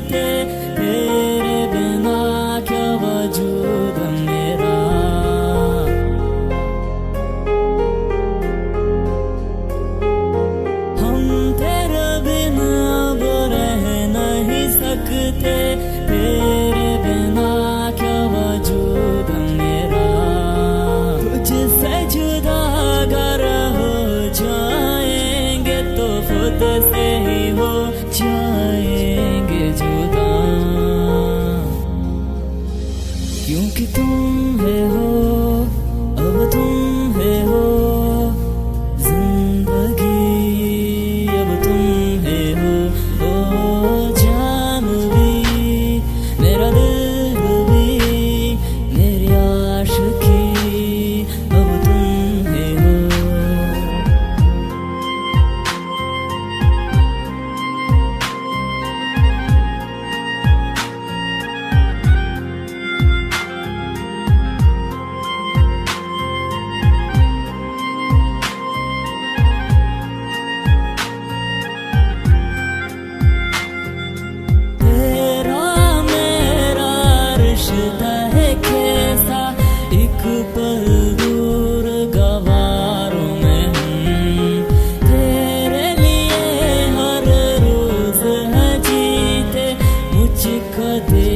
सकते, तेरे बिना क्या वजूद मेरा। हम तेरे बिना अब रह नहीं सकते, तेरे बिना क्या वजूद मेरा। तुझसे जुदा अगर हो जाएंगे तो खुद से ही हो जाएंगे जुदा। क्योंकि तुम है हो, अब तुम है हो जिंदगी, अब तुम है हो। ओ जान भी, मेरा दिल भी, मेरी आशिकी, अब तुम है हो। रिश्ता है कैसा, एक पल दूर गवारों में हम, तेरे लिए हर रोज है जीते मुझको दे